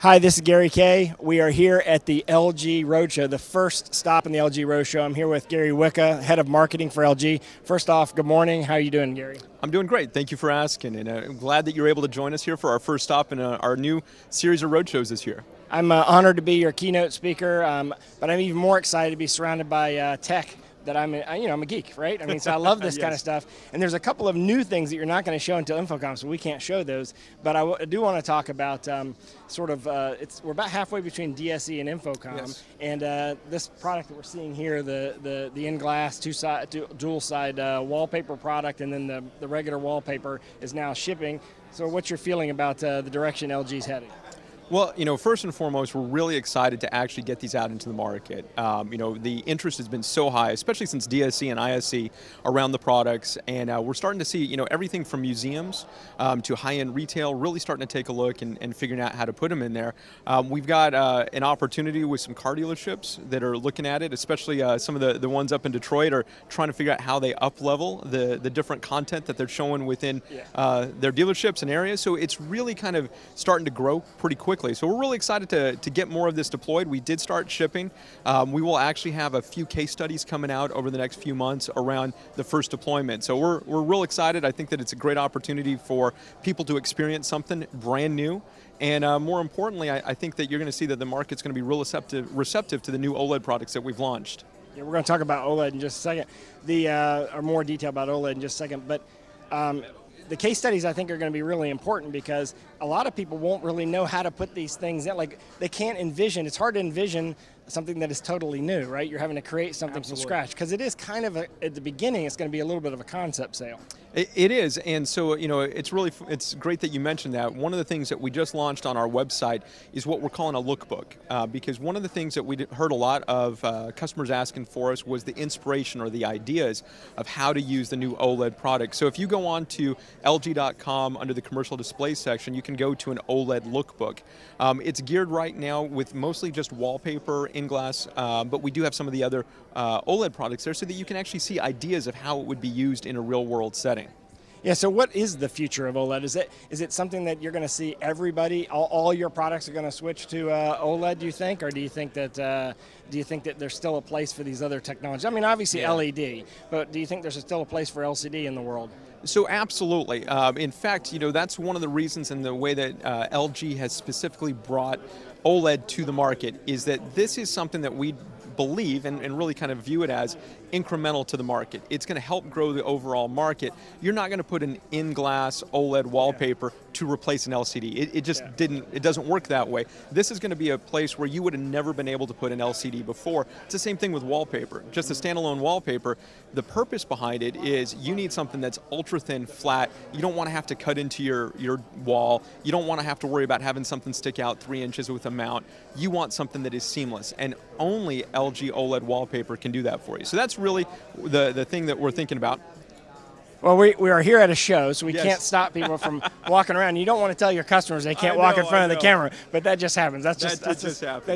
Hi, this is Gary Kay. We are here at the LG Roadshow, the first stop in the LG Roadshow. I'm here with Gary Wicca, head of marketing for LG. First off, good morning. How are you doing, Gary? I'm doing great. Thank you for asking, and I'm glad that you're able to join us here for our first stop in our new series of roadshows this year. I'm honored to be your keynote speaker, but I'm even more excited to be surrounded by tech. That I'm a geek, right? I mean, so I love this Yes. kind of stuff. And there's a couple of new things that you're not going to show until InfoComm, so we can't show those. But I do want to talk about we're about halfway between DSE and InfoComm, Yes. and this product that we're seeing here, the in-glass dual-side wallpaper product, and then the regular wallpaper is now shipping. So what's your feeling about the direction LG's heading? Well, first and foremost, we're really excited to actually get these out into the market. The interest has been so high, especially since DSE and ISE around the products, and we're starting to see, everything from museums to high-end retail really starting to take a look and figuring out how to put them in there. We've got an opportunity with some car dealerships that are looking at it, especially some of the ones up in Detroit are trying to figure out how they up-level the different content that they're showing within their dealerships and areas. So it's really kind of starting to grow pretty quickly. So we're really excited to get more of this deployed. We did start shipping. We will actually have a few case studies coming out over the next few months around the first deployment. So we're real excited. I think that it's a great opportunity for people to experience something brand new. And more importantly, I think that you're going to see that the market's going to be real receptive to the new OLED products that we've launched. Yeah, we're going to talk about OLED in just a second, or more detail about OLED in just a second. But the case studies, I think, are going to be really important because a lot of people won't really know how to put these things in. Like, they can't envision. It's hard to envision something that is totally new, right? You're having to create something from scratch because it is kind of, at the beginning, it's going to be a little bit of a concept sale. It is, and so it's great that you mentioned that. One of the things that we just launched on our website is what we're calling a lookbook, because one of the things that we heard a lot of customers asking for us was the inspiration or the ideas of how to use the new OLED product. So if you go on to LG.com under the commercial display section, you can go to an OLED lookbook. It's geared right now with mostly just wallpaper, in-glass, but we do have some of the other OLED products there so that you can actually see ideas of how it would be used in a real-world setting. Yeah, so what is the future of OLED? Is it something that you're going to see everybody, all your products are going to switch to OLED, do you think? Or do you think that there's still a place for these other technologies? I mean, obviously LED, but do you think there's still a place for LCD in the world? So absolutely. In fact, that's one of the reasons in the way that LG has specifically brought OLED to the market is that this is something that we believe and really kind of view it as incremental to the market. It's going to help grow the overall market. You're not going to put an in-glass OLED wallpaper to replace an LCD. It doesn't work that way. This is going to be a place where you would have never been able to put an LCD before. It's the same thing with wallpaper. Just a standalone wallpaper. The purpose behind it is you need something that's ultra thin, flat. You don't want to have to cut into your wall. You don't want to have to worry about having something stick out 3 inches with a mount. You want something that is seamless, and only LG OLED wallpaper can do that for you. So that's really the thing that we're thinking about. Well, we are here at a show, so we can't stop people from walking around. You don't want to tell your customers they can't walk in front of the camera, but that just happens. That just happens.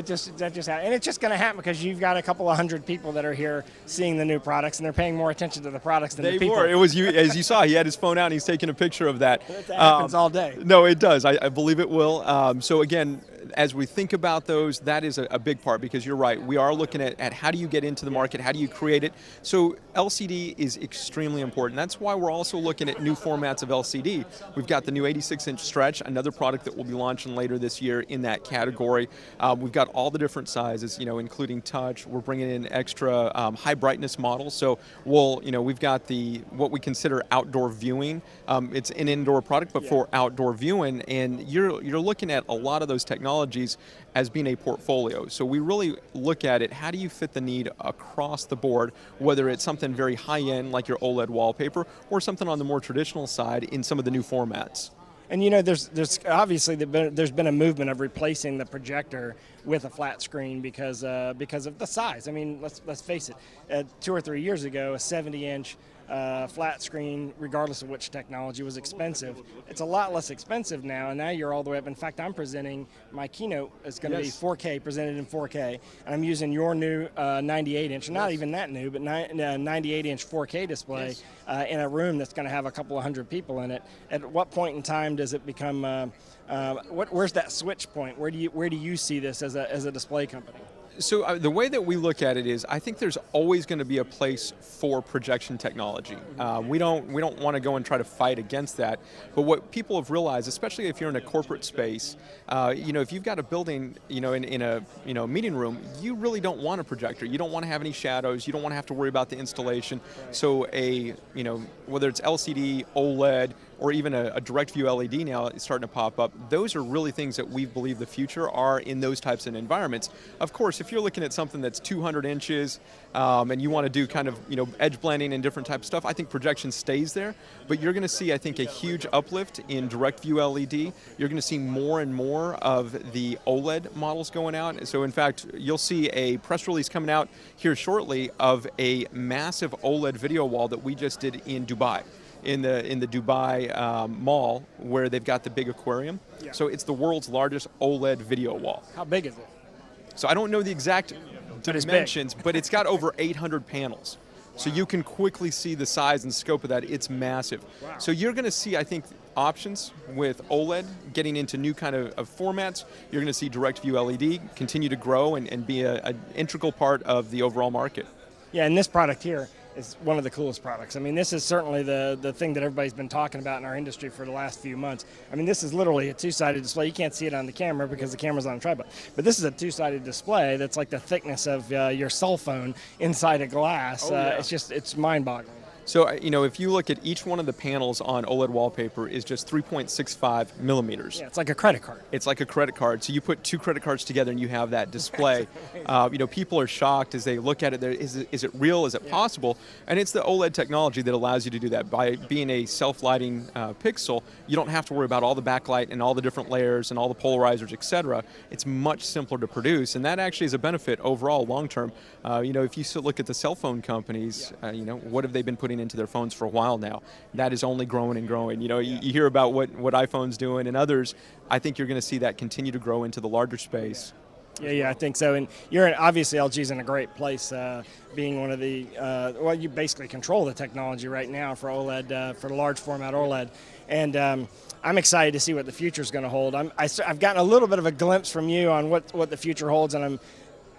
And it's just going to happen because you've got a couple of hundred people that are here seeing the new products, and they're paying more attention to the products than the people. They were. It was you, as you saw. He had his phone out, and he's taking a picture of that. That happens all day. No, it does. I believe it will. So again, as we think about those, that is a big part because you're right. We are looking at how do you get into the market, how do you create it. So LCD is extremely important. That's why we're also looking at new formats of LCD. We've got the new 86-inch stretch, another product that we'll be launching later this year in that category. We've got all the different sizes, including touch. We're bringing in extra high brightness models. So we've got what we consider outdoor viewing. It's an indoor product, but for outdoor viewing, and you're looking at a lot of those technologies as being a portfolio. So we really look at it, how do you fit the need across the board, whether it's something very high-end like your OLED wallpaper or something on the more traditional side in some of the new formats. And there's obviously there's been a movement of replacing the projector with a flat screen because of the size. I mean, let's face it. 2 or 3 years ago, a 70-inch flat screen, regardless of which technology, was expensive. It's a lot less expensive now, and now you're all the way up. In fact, I'm presenting, my keynote is going to be 4K, presented in 4K, and I'm using your new 98-inch, not even that new, but 98-inch 4K display in a room that's going to have a couple of hundred people in it. At what point in time does it become Where's that switch point? Where do you see this as a display company? So the way that we look at it is, I think there's always going to be a place for projection technology. We don't want to go and try to fight against that. But what people have realized, especially if you're in a corporate space, if you've got a building, in a meeting room, you really don't want a projector. You don't want to have any shadows. You don't want to have to worry about the installation. So whether it's LCD, OLED, or even a direct view LED now is starting to pop up. Those are really things that we believe the future are in those types of environments. Of course, if you're looking at something that's 200 inches and you want to do kind of edge blending and different type of stuff, I think projection stays there. But you're going to see, I think, a huge uplift in direct view LED. You're going to see more and more of the OLED models going out. So in fact, you'll see a press release coming out here shortly of a massive OLED video wall that we just did in Dubai. In the Dubai mall where they've got the big aquarium. Yeah. So it's the world's largest OLED video wall. How big is it? So I don't know the exact dimensions, but it's got over 800 panels. Wow. So you can quickly see the size and scope of that. It's massive. Wow. So you're going to see, I think, options with OLED getting into new kind of formats. You're going to see direct view LED continue to grow and be an integral part of the overall market. Yeah, and this product here is one of the coolest products. I mean, this is certainly the thing that everybody's been talking about in our industry for the last few months. I mean, this is literally a two-sided display. You can't see it on the camera because the camera's on a tripod. But this is a two-sided display that's like the thickness of your cell phone inside a glass. Yeah. It's mind-boggling. So, if you look at each one of the panels on OLED wallpaper is just 3.65 millimeters. Yeah, it's like a credit card. It's like a credit card. So you put two credit cards together and you have that display. People are shocked as they look at it. Is it real? Is it possible? And it's the OLED technology that allows you to do that. By being a self-lighting pixel, you don't have to worry about all the backlight and all the different layers and all the polarizers, etc. It's much simpler to produce, and that actually is a benefit overall long term. If you look at the cell phone companies, what have they been putting into their phones for a while now? That is only growing and growing. You hear about what iPhone's doing and others. I think you're going to see that continue to grow into the larger space. Yeah, I think so. And obviously LG's in a great place, being one of the you basically control the technology right now for OLED, for the large format OLED, and I'm excited to see what the future is going to hold. I've gotten a little bit of a glimpse from you on what the future holds, and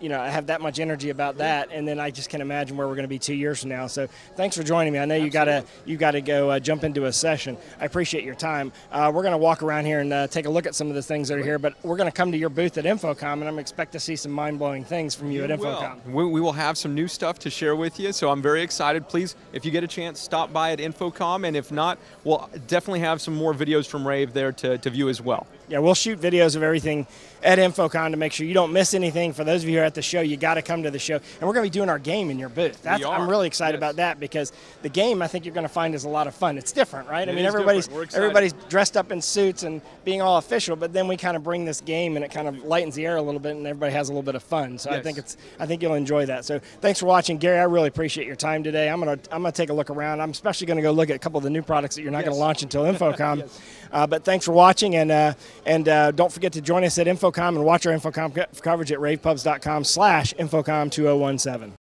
I have that much energy about that, and then I just can imagine where we're going to be 2 years from now. So thanks for joining me. I know you got to go jump into a session. I appreciate your time. We're going to walk around here and take a look at some of the things that are here, but we're going to come to your booth at InfoComm, and I'm expect to see some mind-blowing things from you at InfoComm. We will have some new stuff to share with you, so I'm very excited. Please, if you get a chance, stop by at InfoComm, and if not, we'll definitely have some more videos from Rave there to view as well. Yeah, we'll shoot videos of everything at InfoComm to make sure you don't miss anything. For those of you who are at the show, you got to come to the show. And we're going to be doing our game in your booth. I'm really excited about that, because the game, I think you're going to find, is a lot of fun. It's different, right? Everybody's dressed up in suits and being all official, but then we kind of bring this game and it kind of lightens the air a little bit, and everybody has a little bit of fun. So yes. I think you'll enjoy that. So thanks for watching, Gary. I really appreciate your time today. I'm gonna take a look around. I'm especially going to go look at a couple of the new products that you're not going to launch until InfoComm. Yes. But thanks for watching, and don't forget to join us at InfoComm and watch our InfoComm coverage at ravepubs.com/InfoComm2017.